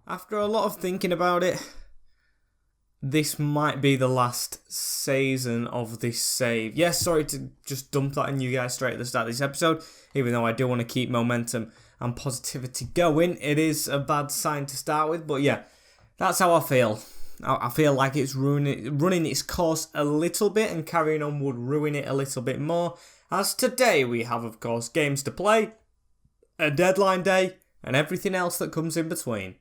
After a lot of thinking about it, this might be the last season of this save. Yes, sorry to just dump that on you guys straight at the start of this episode, even though I do want to keep momentum and positivity going. It is a bad sign to start with, but yeah, that's how I feel. I feel like it's running its course a little bit, and carrying on would ruin it a little bit more. As today we have, of course, games to play, a deadline day, and everything else that comes in between.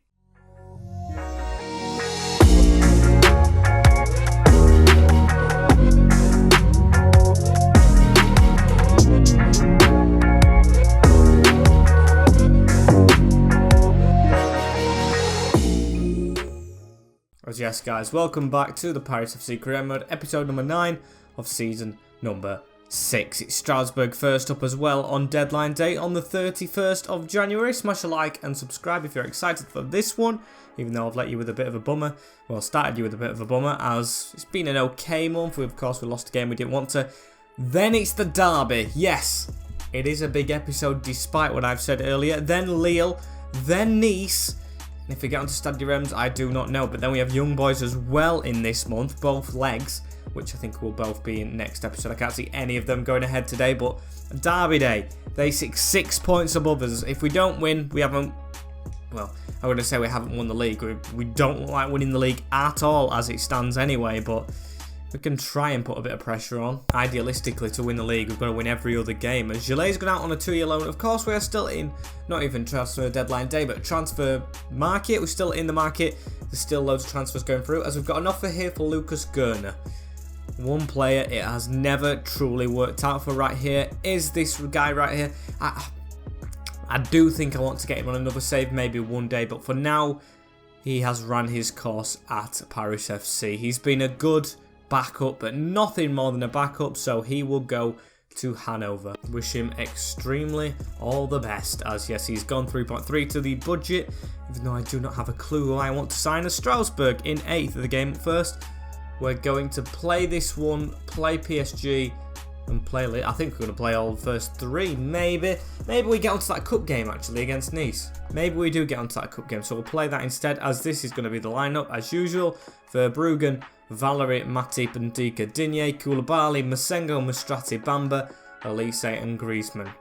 Yes guys, welcome back to the Pirates FC Career Mode, episode number 9 of season number 6. It's Strasbourg first up as well on deadline day on the 31st of January. Smash a like and subscribe if you're excited for this one, even though I've let you with a bit of a bummer. Well, started you with a bit of a bummer, as it's been an okay month. Of course, we lost a game we didn't want to. Then it's the derby. Yes, it is a big episode despite what I've said earlier. Then Lille, then Nice. If we get onto Stade de Reims, I do not know. But then we have Young Boys as well in this month, both legs, which I think will both be in next episode. I can't see any of them going ahead today, but Derby Day, they 6 points above us. If we don't win, we haven't, well, I'm going to say we haven't won the league. We don't like winning the league at all as it stands anyway, but we can try and put a bit of pressure on. Idealistically, to win the league, we've got to win every other game. As Gillet's gone out on a 2-year loan, of course, we are still in, not even transfer deadline day, but transfer market. We're still in the market. There's still loads of transfers going through, as we've got an offer here for Lucas Gurner. One player it has never truly worked out for right here is this guy right here. I do think I want to get him on another save maybe one day, but for now, he has ran his course at Paris FC. He's been a good backup, but nothing more than a backup, so he will go to Hanover. Wish him extremely all the best, as yes, he's gone 3.3 to the budget, even though I do not have a clue who I want to sign as Strasbourg in 8th of the game. First, we're going to play this one, play PSG, and play I think we're going to play all the first 3, maybe we get onto that cup game actually against Nice. Maybe we do get onto that cup game, so we'll play that instead, as this is going to be the lineup as usual. Verbruggen, Valerie, Matip, Ndika, Digne, Koulibaly, Masengo, Mastrati, Bamba, Elise and Griezmann.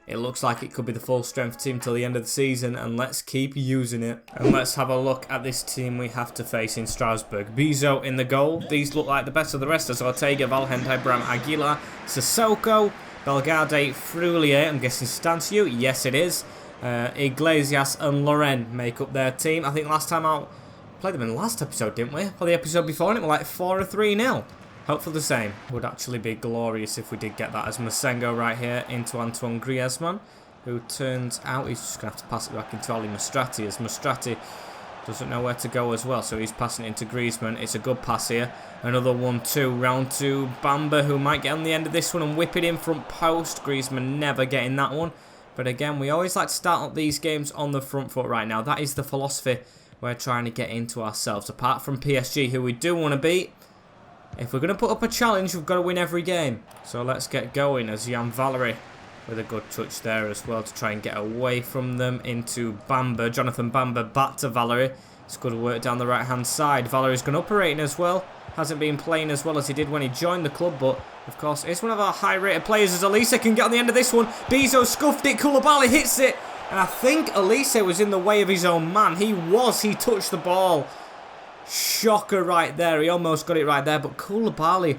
It looks like it could be the full strength team till the end of the season, and let's keep using it. And let's have a look at this team we have to face in Strasbourg. Bizot in the goal. These look like the best of the rest. As Ortega, Valhende, Bram, Aguilar, Sissoko, Belgade, Frulier, I'm guessing Stanciu. Yes, it is. Iglesias and Loren make up their team. I think last time out, played them in the last episode, didn't we? Or the episode before, and it was like 4 or 3-0. Hopefully the same. Would actually be glorious if we did get that, as Masengo right here into Antoine Griezmann, who turns out he's just going to have to pass it back into Ali Mastrati, as Mastrati doesn't know where to go as well, so he's passing it into Griezmann. It's a good pass here. Another 1-2, round 2. Bamba, who might get on the end of this one and whip it in front post. Griezmann never getting that one. But again, we always like to start up these games on the front foot right now. That is the philosophy we're trying to get into ourselves. Apart from PSG, who we do want to beat, if we're going to put up a challenge, we've got to win every game. So let's get going, as Jan Valery with a good touch there as well to try and get away from them into Bamba. Jonathan Bamba back to Valery. It's good work down the right-hand side. Valery's gone operating as well. Hasn't been playing as well as he did when he joined the club, but of course it's one of our high-rated players, as Elise can get on the end of this one. Bizot scuffed it. Koulibaly hits it. And I think Elise was in the way of his own man. He touched the ball. Shocker right there. He almost got it right there. But Koulibaly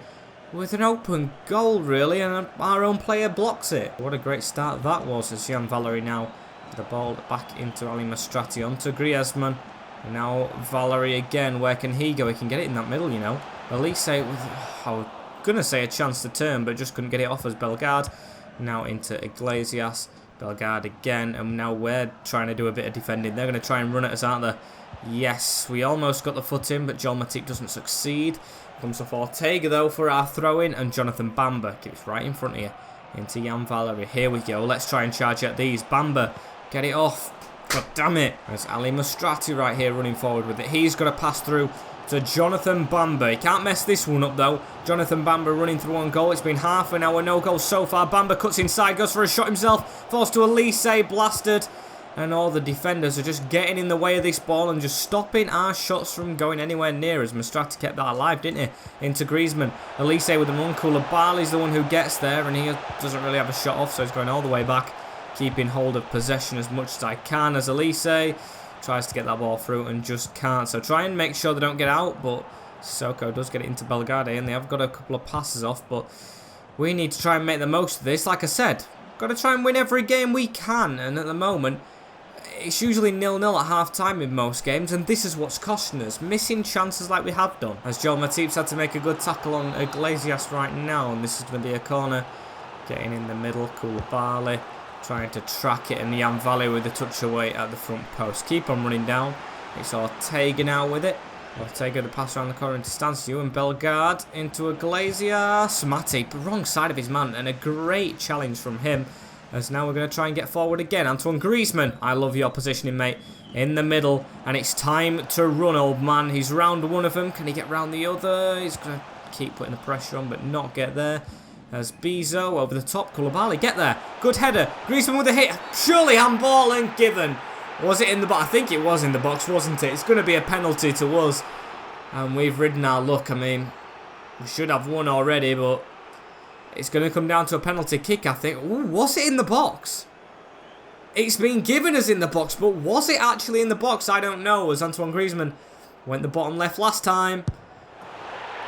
with an open goal, really. And our own player blocks it. What a great start that was, as Jan Valery now the ball back into Ali Mastrati, onto Griezmann. And now Valery again. Where can he go? He can get it in that middle, you know. Elise with, I was going to say a chance to turn, but just couldn't get it off as Belgade. Now into Iglesias. Belgade again, and now we're trying to do a bit of defending. They're going to try and run at us, aren't they? Yes, we almost got the foot in, but John Matip doesn't succeed. Comes off Ortega, though, for our throw-in, and Jonathan Bamba keeps right in front of you. Into Jan Valery. Here we go. Let's try and charge at these. Bamba, get it off. God damn it. There's Ali Mastrati right here running forward with it. He's got to pass through to Jonathan Bamba. He can't mess this one up though. Jonathan Bamba running through on goal. It's been half an hour, no goals so far. Bamba cuts inside, goes for a shot himself. Forced to Elise, blasted. and all the defenders are just getting in the way of this ball and just stopping our shots from going anywhere near us. Mastrati kept that alive, didn't he? Into Griezmann. Elise with the run. Koulibaly's the one who gets there, and he doesn't really have a shot off, so he's going all the way back, keeping hold of possession as much as I can as Elise tries to get that ball through and just can't. So try and make sure they don't get out, but Sissoko does get it into Bellegarde, and they have got a couple of passes off, but we need to try and make the most of this. Like I said, got to try and win every game we can, and at the moment, it's usually 0-0 at half-time in most games, and this is what's costing us. Missing chances like we have done. As Joel Matip's had to make a good tackle on Iglesias right now, and this is going to be a corner. Getting in the middle, Koulibaly trying to track it, and Jan Valley with the touch away at the front post. Keep on running down. It's Ortega now with it. Ortega to pass around the corner into Stanciu, and Bellegarde into Iglesias. Matip, wrong side of his man, and a great challenge from him. As now we're going to try and get forward again. Antoine Griezmann, I love your positioning, mate. In the middle, and it's time to run, old man. He's round one of them. Can he get round the other? He's going to keep putting the pressure on, but not get there. As Bizot over the top. Koulibaly, get there. Good header. Griezmann with a hit. Surely handball and given. Was it in the box? I think it was in the box, wasn't it? It's going to be a penalty to us. And we've ridden our luck. I mean, we should have won already, but it's going to come down to a penalty kick, I think. Ooh, was it in the box? It's been given as in the box, but was it actually in the box? I don't know, as Antoine Griezmann went the bottom left last time.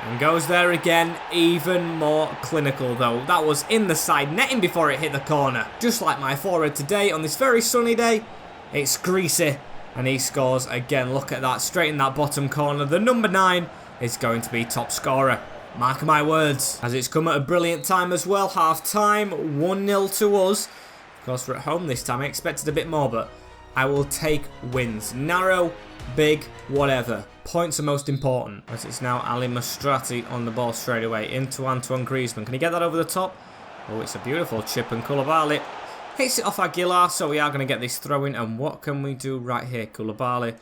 And goes there again, even more clinical though. That was in the side netting before it hit the corner. Just like my forward today on this very sunny day. It's greasy, and he scores again. Look at that, straight in that bottom corner. The number 9 is going to be top scorer. Mark my words, as it's come at a brilliant time as well. Half time, 1-0 to us. Of course, we're at home this time. I expected a bit more, but I will take wins. Narrow, big, whatever. Points are most important. As it's now Ali Mastrati on the ball straight away into Antoine Griezmann. Can he get that over the top? Oh, it's a beautiful chip, and Koulibaly hits it off Aguilar, so we are going to get this throw in. And what can we do right here? Koulibaly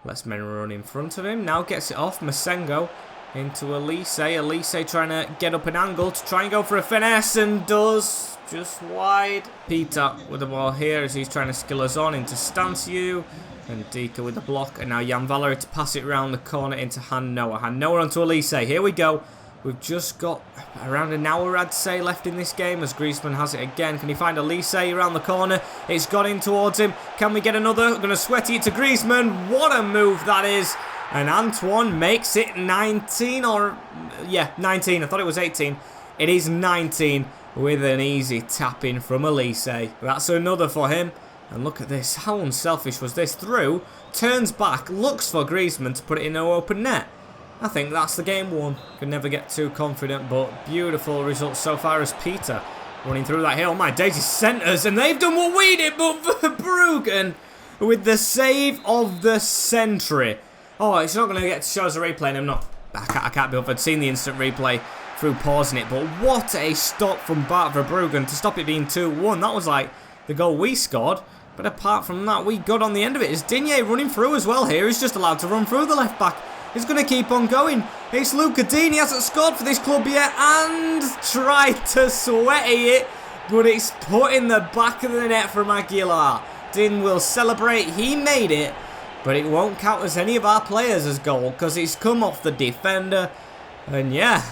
lets men run in front of him. Now gets it off. Masengo into Elise. Elise trying to get up an angle to try and go for a finesse, and does. Just wide. Peter with the ball here as he's trying to skill us on into Stanciu. And Dika with the block. And now Jan Valery to pass it around the corner into Han Noah. Han Noah onto Elise. Here we go. We've just got around an hour, I'd say, left in this game as Griezmann has it again. Can he find Elise around the corner? It's got in towards him. Can we get another? Going to sweaty it to Griezmann. What a move that is. And Antoine makes it 19 or... yeah, 19. I thought it was 18. It is 19 with an easy tap in from Elise. That's another for him. And look at this. How unselfish was this? Through, turns back, looks for Griezmann to put it in no open net. I think that's the game won. Can never get too confident, but beautiful results so far as Peter running through that hill. My daisy centres, and they've done what we did, but Verbruggen with the save of the century. Oh, it's not going to get to show us a replay, and I can't be offered seeing the instant replay through pausing it, but what a stop from Bart Verbruggen to stop it being 2-1. That was like the goal we scored, but apart from that, we got on the end of it. Is Digne running through as well here? He's just allowed to run through the left back. He's going to keep on going. It's Luca Digne. He hasn't scored for this club yet, and tried to sweaty it, but it's put in the back of the net from Aguilar. Digne will celebrate. He made it, but it won't count as any of our players as goal because it's come off the defender. And yeah,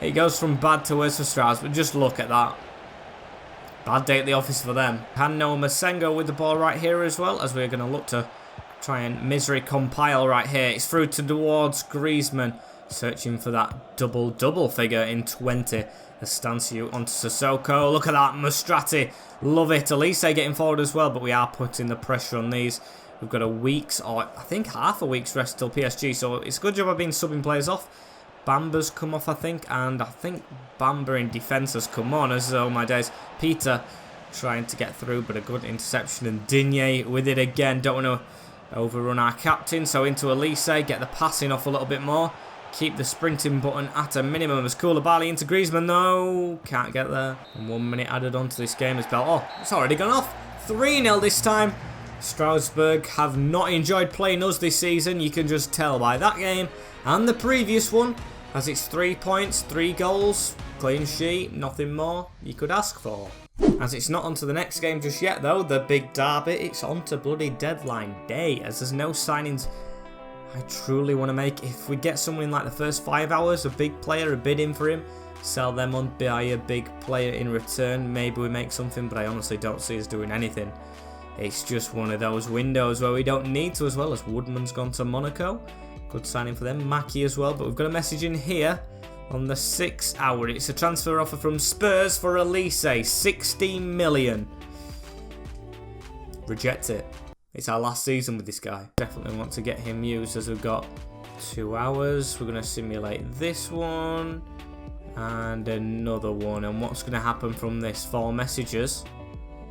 it goes from bad to worse for Strasbourg. Just look at that. Bad day at the office for them. Hanno Masengo with the ball right here as well, as we're going to look to try and misery compile right here. It's through towards Griezmann, searching for that double figure in 20. Stanciu onto Sissoko. Look at that, Mastrati. Love it. Elise getting forward as well, but we are putting the pressure on these. We've got a week's, or I think half a week's rest till PSG, so it's a good job I've been subbing players off. Bamba's come off, I think, and I think Bamba in defence has come on, as oh my days. Peter trying to get through, but a good interception, and Digne with it again. Don't want to overrun our captain, so into Elise, get the passing off a little bit more. Keep the sprinting button at a minimum as Koulibaly into Griezmann. No, can't get there. And 1 minute added on to this game as well. Oh, it's already gone off. 3-0 this time. Strasbourg have not enjoyed playing us this season. You can just tell by that game and the previous one, as it's 3 points, 3 goals, clean sheet, nothing more you could ask for. As it's not on to the next game just yet though, the big derby, it's on to bloody deadline day, as there's no signings I truly want to make. If we get someone in like the first 5 hours, a big player, a bid in for him, sell them on, buy a big player in return, maybe we make something, but I honestly don't see us doing anything. It's just one of those windows where we don't need to, as well as Woodman's gone to Monaco. Good signing for them. Mackie as well, but we've got a message in here on the 6 hour. It's a transfer offer from Spurs for Elise, 16 million. Reject it. It's our last season with this guy. Definitely want to get him used, as we've got 2 hours. We're going to simulate this one and another one. And what's going to happen from this? 4 messages.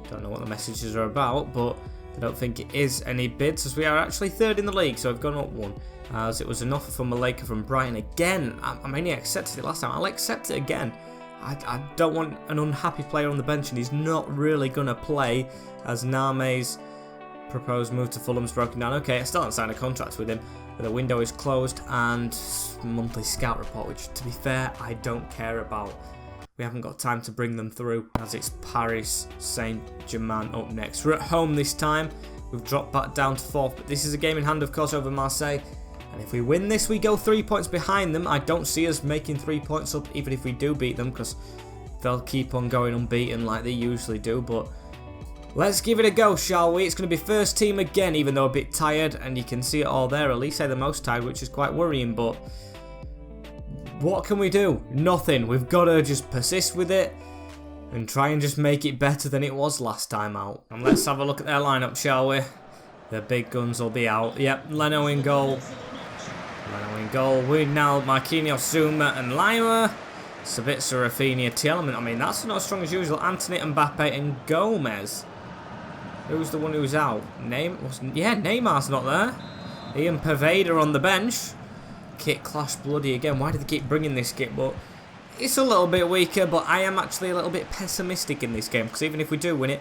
Don't know what the messages are about, but I don't think it is any bids, as we are actually 3rd in the league, so I've gone up 1. As it was an offer from Maleka from Brighton again. I mean, he accepted it last time. I'll accept it again. I don't want an unhappy player on the bench, and he's not really going to play, as Name's proposed move to Fulham's broken down. Okay, I still haven't signed a contract with him, but the window is closed, and monthly scout report, which, to be fair, I don't care about. We haven't got time to bring them through, as it's Paris Saint-Germain up next. We're at home this time. We've dropped back down to 4th, but this is a game in hand, of course, over Marseille. And if we win this, we go 3 points behind them. I don't see us making 3 points up, even if we do beat them, because they'll keep on going unbeaten like they usually do. But let's give it a go, shall we? It's going to be first team again, even though a bit tired, and you can see it all there. Elise the most tired, which is quite worrying, but what can we do? Nothing. We've got to just persist with it and try and just make it better than it was last time out. And let's have a look at their lineup, shall we? The big guns will be out. Yep, Leno in goal. Leno in goal. We now Marquinhos, Zuma and Lima. Sabitzer, Rafinha, Tielemans. I mean, that's not as strong as usual. Anthony, Mbappe and Gomez. Who's the one who's out? Neymar's not there. Ian Paveda on the bench. Kit clash bloody again. Why did they keep bringing this kit? But it's a little bit weaker, but I am actually a little bit pessimistic in this game, because even if we do win it,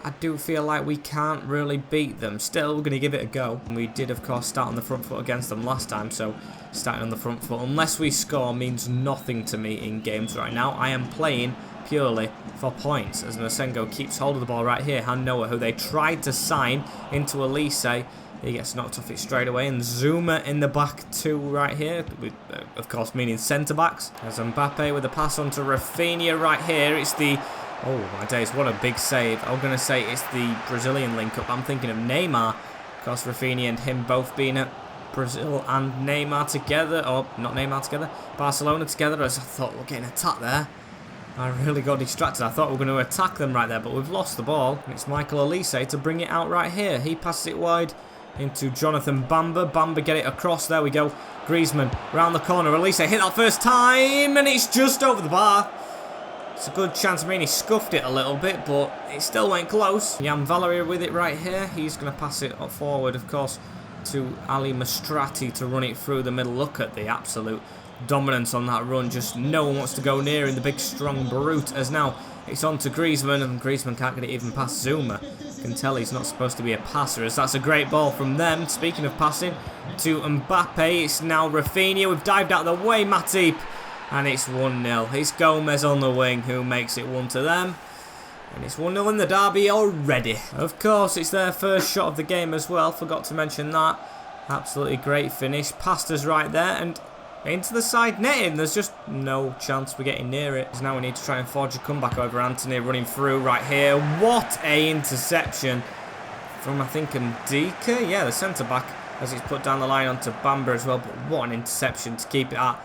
I do feel like we can't really beat them. Still, we're going to give it a go. And we did, of course, start on the front foot against them last time, so starting on the front foot, unless we score, means nothing to me in games right now. I am playing purely for points, as Nasengo keeps hold of the ball right here. Han Noah, who they tried to sign into Elise, he gets knocked off it straight away, and Zuma in the back 2 right here, with, of course, meaning centre-backs. As Mbappe with a pass on to Rafinha right here. It's the... Oh, my days, what a big save. I'm going to say it's the Brazilian link-up. I'm thinking of Neymar. Of course, Rafinha and him both being at Brazil and Neymar together. Oh, not Neymar together. Barcelona together, as I thought we were getting attacked there. I really got distracted. I thought we were going to attack them right there, but we've lost the ball. And it's Michael Elise to bring it out right here. He passes it wide into Jonathan Bamba. Bamba get it across. There we go. Griezmann round the corner. Elise hit that first time, and it's just over the bar. It's a good chance. I mean, he scuffed it a little bit, but it still went close. Jan Valeria with it right here. He's going to pass it forward, of course, to Ali Mastrati to run it through the middle. Look at the absolute dominance on that run. Just no one wants to go near him. The big, strong brute. As now it's on to Griezmann, and Griezmann can't get it even past Zuma. You can tell he's not supposed to be a passer, as that's a great ball from them. Speaking of passing, to Mbappe. It's now Rafinha. We've dived out of the way, Matip. And it's 1-0. It's Gomez on the wing who makes it 1 to them. And it's 1-0 in the derby already. Of course, it's their first shot of the game as well. Forgot to mention that. Absolutely great finish. Past us right there and into the side netting. There's just no chance we're getting near it. So now we need to try and forge a comeback over Anthony running through right here. What a interception from, I think, Ndika. Yeah, the centre-back, as it's put down the line onto Bamba as well. But what an interception to keep it at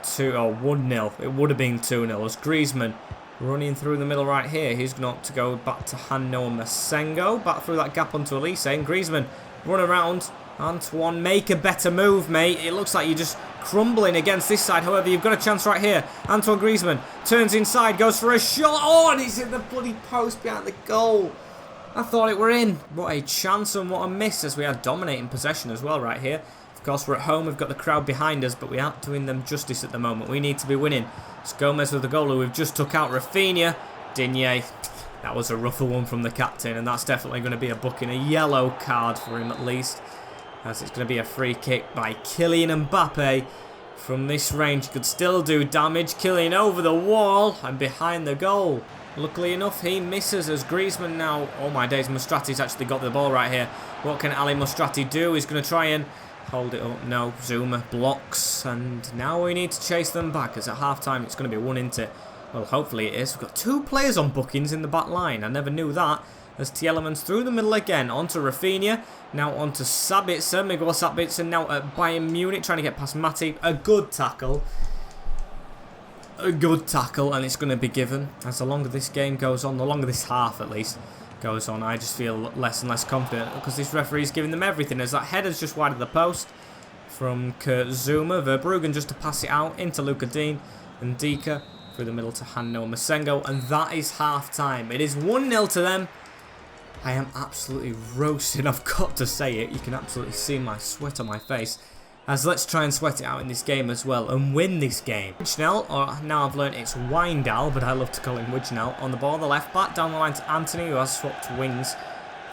1-0. It would have been 2-0 as Griezmann running through the middle right here. He's got to go back to Hanno and Masengo. Back through that gap onto Elise. And Griezmann run around. Antoine, make a better move, mate. It looks like you're just crumbling against this side. However, you've got a chance right here. Antoine Griezmann turns inside, goes for a shot. Oh, and he's in the bloody post behind the goal. I thought it were in. What a chance and what a miss, as we are dominating possession as well right here. Of course, we're at home, we've got the crowd behind us, but we aren't doing them justice at the moment. We need to be winning. It's Gomez with the goal, who we've just took out. Rafinha. Digne. That was a rougher one from the captain, and that's definitely going to be a booking. A yellow card for him at least, as it's going to be a free kick by Kylian Mbappe. From this range, could still do damage. Kylian over the wall and behind the goal. Luckily enough, he misses as Griezmann now. Oh my days, Mustrati's actually got the ball right here. What can Ali Mustrati do? He's going to try and hold it up. No, Zuma blocks. And now we need to chase them back, as at half-time it's going to be one, isn't it? Well, hopefully it is. We've got 2 players on bookings in the back line. I never knew that. As Tielemans through the middle again, onto Rafinha, now onto Sabitzer, Miguel Sabitzer now at Bayern Munich, trying to get past Matip. A good tackle, and it's going to be given. As the longer this game goes on, the longer this half at least goes on, I just feel less and less confident, because this referee's giving them everything, as that header's just wide of the post from Kurt Zuma. Verbruggen just to pass it out into Luca Dean, and Dika through the middle to Hanno Masengo, and that is half-time. It is 1-0 to them. I am absolutely roasting, I've got to say it. You can absolutely see my sweat on my face. As let's try and sweat it out in this game as well and win this game. Wijnal, or now I've learned it's Wijndal, but I love to call him Wijnal, on the ball, the left back, down the line to Anthony, who has swapped wings.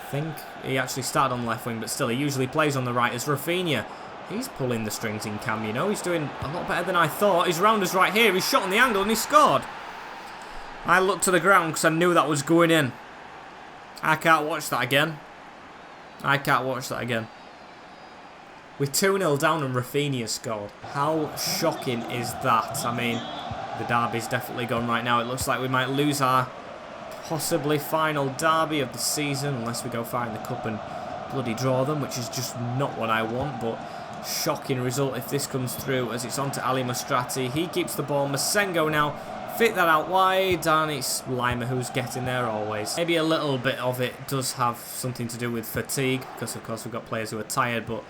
I think he actually started on the left wing, but still he usually plays on the right as Rafinha. He's pulling the strings in cam, you know. He's doing a lot better than I thought. He's round us right here. He's shot on the angle and he scored. I looked to the ground because I knew that was going in. I can't watch that again. We're 2-0 down and Rafinha scored. How shocking is that? I mean, the derby's definitely gone right now. It looks like we might lose our possibly final derby of the season, unless we go far in the cup and bloody draw them, which is just not what I want. But shocking result if this comes through, as it's on to Ali Mustrati. He keeps the ball. Masengo now fit that out wide, and it's Lima who's getting there always. Maybe a little bit of it does have something to do with fatigue, because of course we've got players who are tired, but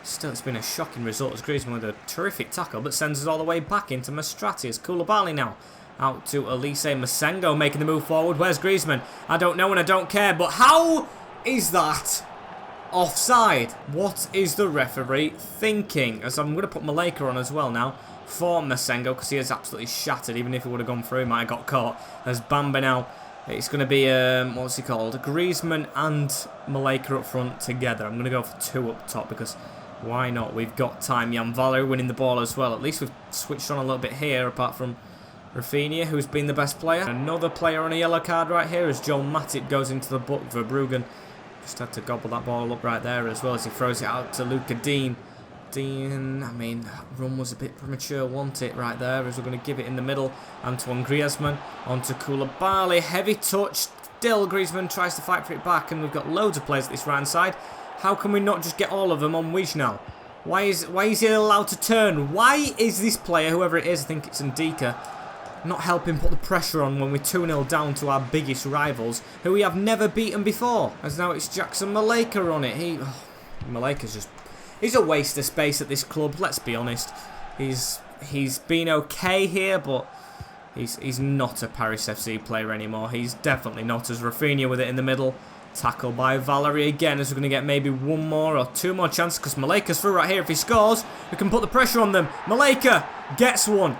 still it's been a shocking result as Griezmann with a terrific tackle, but sends us all the way back into Mustrati. As Koulibaly now out to Elise. Masengo making the move forward. Where's Griezmann? I don't know and I don't care, but how is that offside? What is the referee thinking? As I'm going to put Maleka on as well now for Masengo, because he is absolutely shattered. Even if he would have gone through, he might have got caught. As Bamba now, it's going to be, what's he called? Griezmann and Maleka up front together. I'm going to go for 2 up top, because why not? We've got time. Jan Valery winning the ball as well. At least we've switched on a little bit here, apart from Rafinha, who's been the best player. Another player on a yellow card right here as Joe Matip goes into the book. Verbruggen just had to gobble that ball up right there, as well as he throws it out to Luca Dean. I mean, that run was a bit premature, wasn't it, right there, as we're going to give it in the middle. Antoine Griezmann onto Koulibaly, heavy touch, still Griezmann tries to fight for it back, and we've got loads of players at this right side. How can we not just get all of them on Wijnal? Why is he allowed to turn? Why is this player, whoever it is, I think it's Ndika, not helping put the pressure on when we're 2-0 down to our biggest rivals, who we have never beaten before? As now it's Jackson Maleka on it. Maleka's just... he's a waste of space at this club, let's be honest. He's been okay here, but he's not a Paris FC player anymore. He's definitely not. As Rafinha with it in the middle. Tackle by Valery again, as we're going to get maybe 1 more or 2 more chances, because Maleka's through right here. If he scores, we can put the pressure on them. Maleka gets one.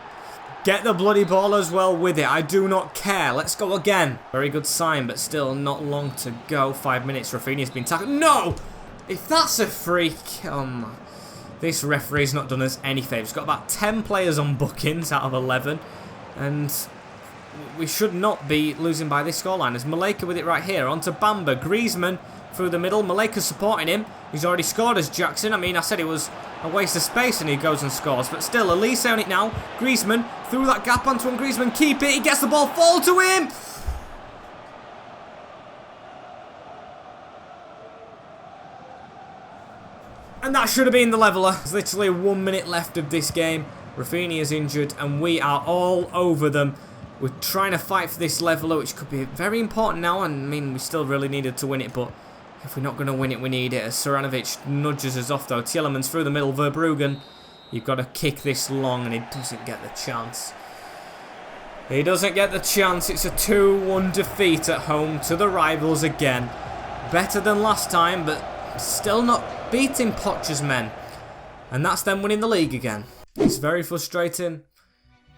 Get the bloody ball as well with it. I do not care. Let's go again. Very good sign, but still not long to go. 5 minutes. Rafinha's been tackled. No! If that's a freak, this referee's not done us any favours. He's got about 10 players on bookings out of 11, and we should not be losing by this scoreline. As Maleka with it right here, onto Bamba. Griezmann through the middle. Maleka's supporting him. He's already scored as Jackson. I mean, I said it was a waste of space, and he goes and scores. But still, Elise on it now. Griezmann through that gap. Antoine Griezmann, keep it. He gets the ball. Fall to him. And that should have been the leveller. There's literally 1 minute left of this game. Rafinha is injured, and we are all over them. We're trying to fight for this leveller, which could be very important now. And I mean, we still really needed to win it, but if we're not going to win it, we need it. As Saranovic nudges us off, though. Tielemans through the middle. Verbruggen, you've got to kick this long, and he doesn't get the chance. He doesn't get the chance. It's a 2-1 defeat at home to the rivals again. Better than last time, but still not beating Poch's men. And that's them winning the league again. It's very frustrating,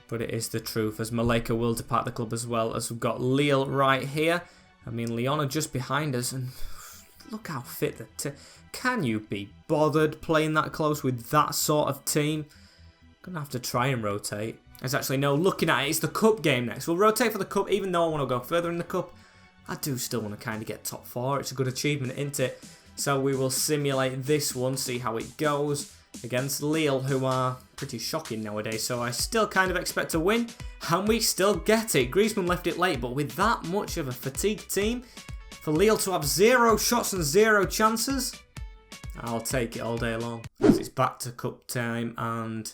but it is the truth, as Maleka will depart the club as well, as we've got Lille right here. I mean, Lyon are just behind us, and look how fit can you be bothered playing that close with that sort of team? Gonna have to try and rotate. There's actually no looking at it. It's the cup game next. We'll rotate for the cup, even though I want to go further in the cup. I do still want to kind of get top 4. It's a good achievement, isn't it? So we will simulate this one, see how it goes against Lille, who are pretty shocking nowadays. So I still kind of expect to win, and we still get it. Griezmann left it late, but with that much of a fatigued team, for Lille to have 0 shots and 0 chances, I'll take it all day long. As it's back to cup time, and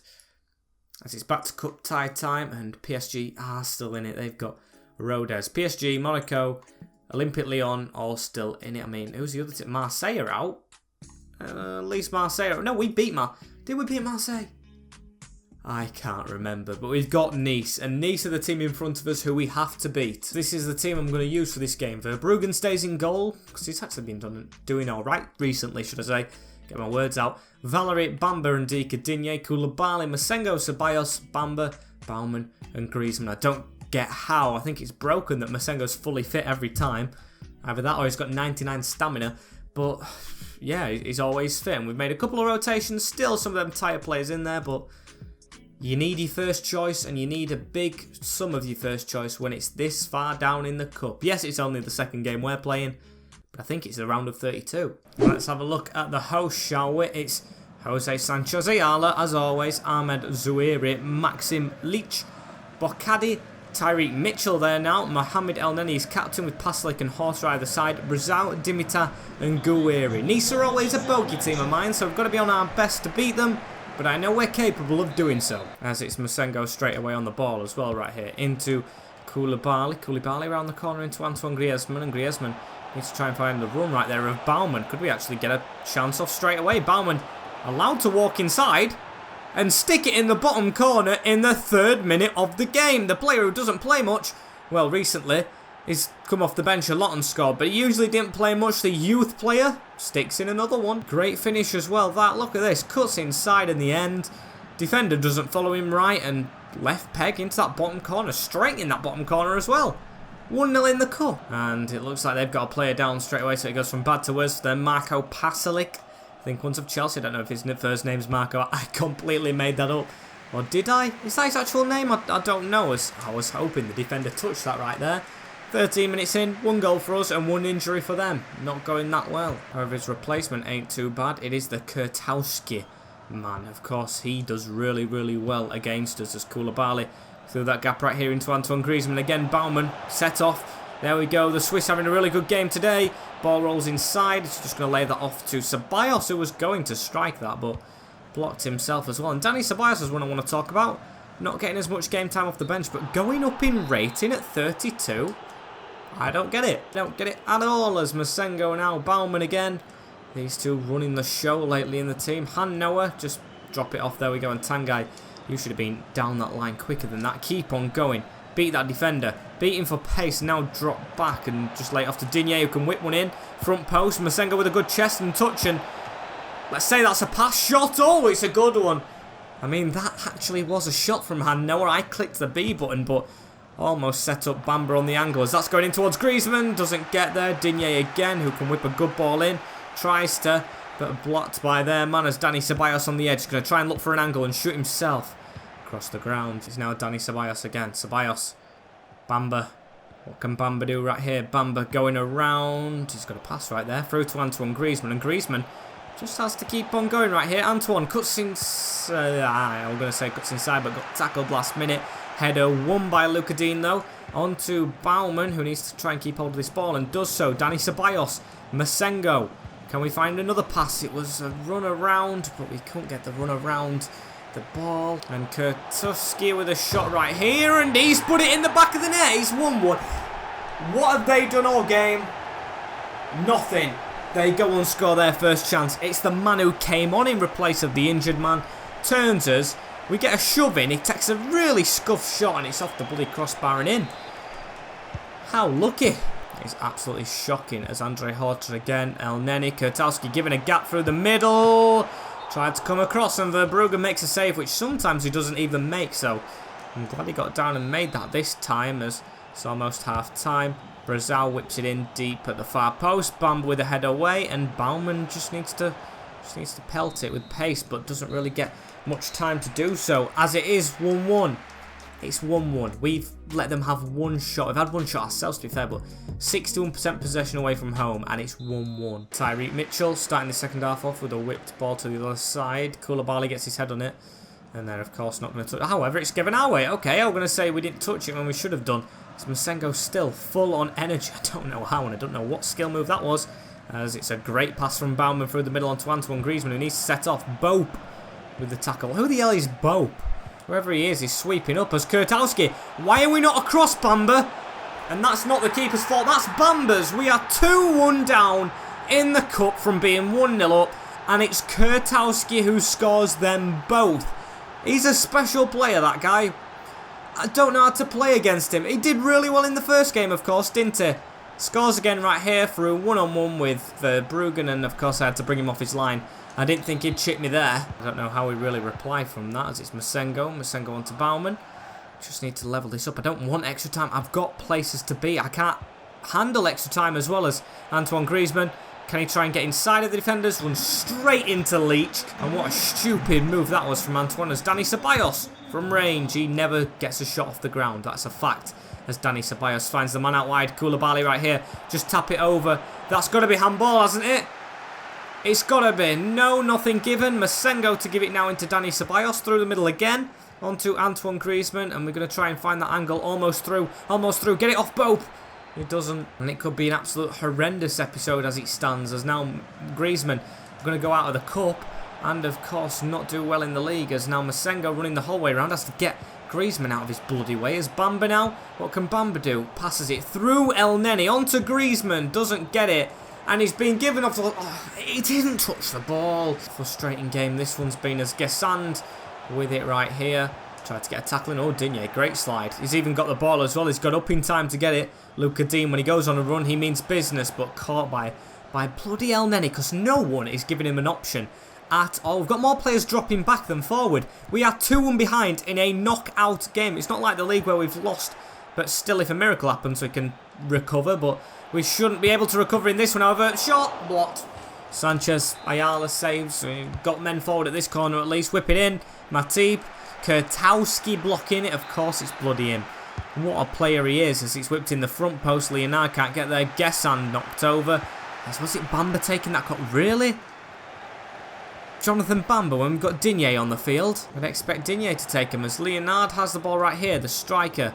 tie time, and PSG are still in it. They've got Rodez, PSG, Monaco, Olympique Lyon, all still in it. I mean, who's the other team? Marseille are out. At least Marseille. No, we beat Did we beat Marseille? I can't remember, but we've got Nice, and Nice are the team in front of us who we have to beat. This is the team I'm going to use for this game. Verbruggen stays in goal, because he's actually been doing alright recently, should I say. Get my words out. Valery, Bamba and Dika, Digne, Koulibaly, Masengo, Ceballos, Bamba, Baumann and Griezmann. I don't get how. I think it's broken that Masengo's fully fit every time. Either that or he's got 99 stamina, but yeah, he's always fit. And we've made a couple of rotations, still some of them tired players in there, but you need your first choice, and you need a big sum of your first choice when it's this far down in the cup. Yes, it's only the second game we're playing, but I think it's the round of 32. Let's have a look at the host, shall we? It's Jose Sanchez Ayala, as always, Ahmed Zouiri, Maxim Leach, Bokadi, Tyreek Mitchell there now, Mohamed El Neni is captain with Paslik and Horser either side, Brazil, Dimitar and Gouiri. Nice are always a bogey team of mine, so we've got to be on our best to beat them, but I know we're capable of doing so. As it's Masengo straight away on the ball as well right here, into Koulibaly around the corner into Antoine Griezmann, and Griezmann needs to try and find the run right there of Baumann. Could we actually get a chance off straight away? Baumann allowed to walk inside and stick it in the bottom corner in the 3rd minute of the game. The player who doesn't play much, well, recently, he's come off the bench a lot and scored, but he usually didn't play much. The youth player sticks in another one. Great finish as well. That, look at this, cuts inside in the end. Defender doesn't follow him right and left peg into that bottom corner, straight in that bottom corner as well. 1-0 in the cup. And it looks like they've got a player down straight away, so it goes from bad to worse. Then Marco Pasalic, I think once of Chelsea. I don't know if his first name's Marco. I completely made that up. Or did I? Is that his actual name? I don't know. I was hoping the defender touched that right there. 13 minutes in, 1 goal for us and 1 injury for them. Not going that well. However, his replacement ain't too bad. It is the Kurtowski man. Of course, he does really, really well against us as Koulibaly through that gap right here into Antoine Griezmann. Again, Baumann set off. There we go. The Swiss having a really good game today. Ball rolls inside. He's just going to lay that off to Ceballos, who was going to strike that, but blocked himself as well. And Danny Ceballos is one I want to talk about. Not getting as much game time off the bench, but going up in rating at 32. I don't get it. Don't get it at all as Masengo now. Baumann again. These two running the show lately in the team. Han Noah, just drop it off. There we go. And Tanguy, you should have been down that line quicker than that. Keep on going. Beat that defender. Beat him for pace. Now drop back and just lay it off to Digne, who can whip one in. Front post. Masengo with a good chest and touch. And let's say that's a pass shot. Oh, it's a good one. I mean, that actually was a shot from Han Noah. I clicked the B button, but almost set up Bamba on the angle as that's going in towards Griezmann. Doesn't get there. Digne again, who can whip a good ball in. Tries to, but blocked by their man as Danny Ceballos on the edge. Going to try and look for an angle and shoot himself across the ground. It's now Danny Ceballos again. Ceballos. Bamba. What can Bamba do right here? Bamba going around. He's got a pass right there through to Antoine Griezmann. And Griezmann just has to keep on going right here. Antoine cuts inside. I'm going to say cuts inside, but got tackled last minute. Header won by Luca Dean though. On to Baumann, who needs to try and keep hold of this ball and does so. Danny Ceballos. Masengo. Can we find another pass? It was a run around, but we couldn't get the run around the ball. And Kurtowski with a shot right here, and he's put it in the back of the net. He's 1-1. What have they done all game? Nothing. They go and score their first chance. It's the man who came on in replace of the injured man. Turns us. We get a shove in. He takes a really scuffed shot, and it's off the bloody crossbar and in. How lucky. It's absolutely shocking as Andre Horter again. El Neni, Kurtowski giving a gap through the middle. Tried to come across and Verbruggen makes a save, which sometimes he doesn't even make. So I'm glad he got down and made that this time as it's almost half time. Brazil whips it in deep at the far post. Bamba with a head away and Baumann just needs to pelt it with pace but doesn't really get much time to do so as it is 1-1. It's 1-1. We've let them have one shot. We've had one shot ourselves, to be fair, but 61% possession away from home, and it's 1-1. Tyreek Mitchell starting the second half off with a whipped ball to the other side. Koulibaly gets his head on it, and then, of course, not going to touch. However, it's given our way. Okay, I'm going to say we didn't touch it when we should have done. Masengo still full on energy. I don't know how, and I don't know what skill move that was, as it's a great pass from Baumann through the middle onto Antoine Griezmann, who needs to set off. Bope with the tackle. Who the hell is Bope? Wherever he is, he's sweeping up as Kurtowski. Why are we not across, Bamba? And that's not the keeper's fault, that's Bamba's. We are 2-1 down in the cup from being 1-0 up, and it's Kurtowski who scores them both. He's a special player, that guy. I don't know how to play against him. He did really well in the first game, of course, didn't he? Scores again right here through one-on-one with Bruggen, and of course I had to bring him off his line. I didn't think he'd chip me there. I don't know how he really replied from that, as it's Masengo. Masengo onto Baumann. Just need to level this up. I don't want extra time. I've got places to be. I can't handle extra time as well as Antoine Griezmann. Can he try and get inside of the defenders? Run straight into Leach. And what a stupid move that was from Antoine, as Dani Ceballos from range. He never gets a shot off the ground. That's a fact. As Dani Ceballos finds the man out wide. Koulibaly right here. Just tap it over. That's got to be handball, hasn't it? It's got to be. No, nothing given. Masengo to give it now into Dani Ceballos. Through the middle again. Onto Antoine Griezmann. And we're going to try and find that angle. Almost through. Almost through. Get it off Bope. It doesn't. And it could be an absolute horrendous episode as it stands. As now Griezmann going to go out of the cup. And of course not do well in the league. As now Masengo running the whole way around. Has to get Griezmann out of his bloody way. As Bamba now. What can Bamba do? Passes it through El Neni. Onto Griezmann. Doesn't get it. And he's been given off the... Oh, he didn't touch the ball. Frustrating game this one's been, as Gesand with it right here. Tried to get a tackle in. Oh, Digne, great slide. He's even got the ball as well. He's got up in time to get it. Luka Dean, when he goes on a run, he means business, but caught by bloody El Neni, because no one is giving him an option at all. We've got more players dropping back than forward. We are 2-1 behind in a knockout game. It's not like the league where we've lost, but still, if a miracle happens, we can recover, but we shouldn't be able to recover in this one. However, shot blocked. Sanchez, Ayala saves. We've got men forward at this corner at least. Whip it in. Matip. Kurtowski blocking it. Of course, it's bloody him. What a player he is, as it's whipped in the front post. Leonard can't get there. Gesand knocked over. Was it Bamba taking that cut? Really? Jonathan Bamba, when we've got Digne on the field. I'd expect Digne to take him, as Leonard has the ball right here. The striker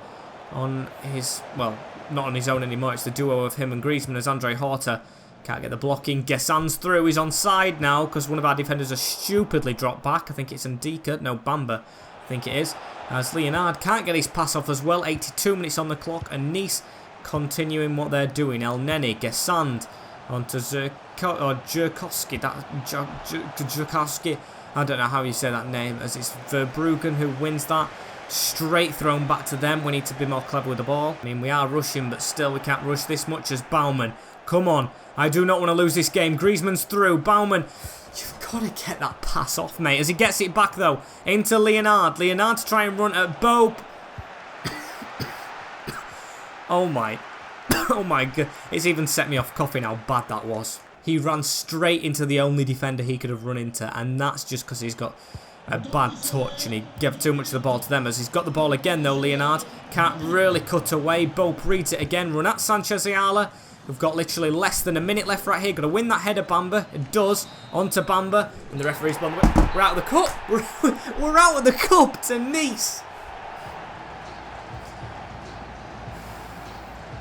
on his... well, not on his own anymore. It's the duo of him and Griezmann, as Andre Horta can't get the blocking. Gesand's through. He's onside now because one of our defenders has stupidly dropped back. I think it's Ndika. No, Bamba. I think it is. As Leonard can't get his pass off as well. 82 minutes on the clock. And Nice continuing what they're doing. El Neni. Gesand onto Jerkowski. Jerkowski. I don't know how you say that name. As it's Verbruggen who wins that. Straight thrown back to them. We need to be more clever with the ball. I mean, we are rushing, but still we can't rush this much as Baumann. Come on. I do not want to lose this game. Griezmann's through. Baumann, you've got to get that pass off, mate. As he gets it back, though, into Leonard. Leonard to try and run at Bope. Oh, my. Oh, my God. It's even set me off coughing how bad that was. He ran straight into the only defender he could have run into, and that's just because he's got a bad touch and he gave too much of the ball to them. As he's got the ball again though, Leonard can't really cut away. Bope reads it again. Run at Sanchez Ayala. We've got literally less than a minute left right here. Got to win that header, Bamba. It does. Onto Bamba. And the referee's blown away. We're out of the cup. We're out of the cup to Nice.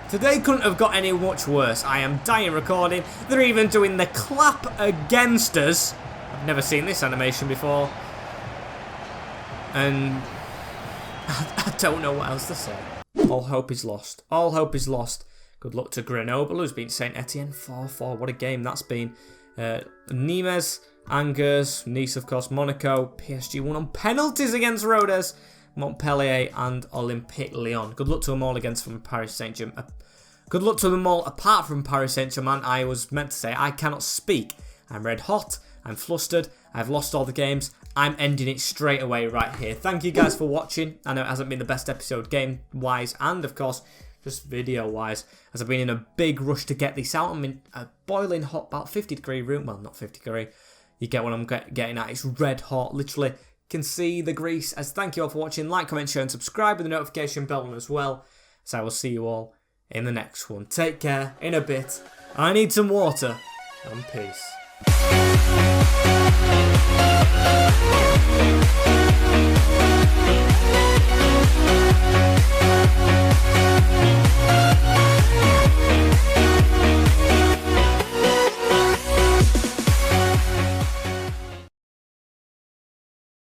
Today couldn't have got any much worse. I am dying recording. They're even doing the clap against us. I've never seen this animation before. And I don't know what else to say. All hope is lost. All hope is lost. Good luck to Grenoble, who's been Saint Etienne 4-4. What a game that's been. Nimes, Angers, Nice, of course, Monaco. PSG won on penalties against Rodez, Montpellier, and Olympique Lyon. Good luck to them all against from Paris Saint-Germain. Good luck to them all apart from Paris Saint-Germain. I was meant to say I cannot speak. I'm red hot. I'm flustered. I've lost all the games. I'm ending it straight away right here. Thank you guys for watching. I know it hasn't been the best episode game-wise and, of course, just video-wise, as I've been in a big rush to get this out. I'm in a boiling hot, about 50-degree room. Well, not 50 degree. You get what I'm getting at. It's red hot. Literally can see the grease. As thank you all for watching. Like, comment, share and subscribe with the notification bell on as well. So I will see you all in the next one. Take care, in a bit. I need some water, and peace.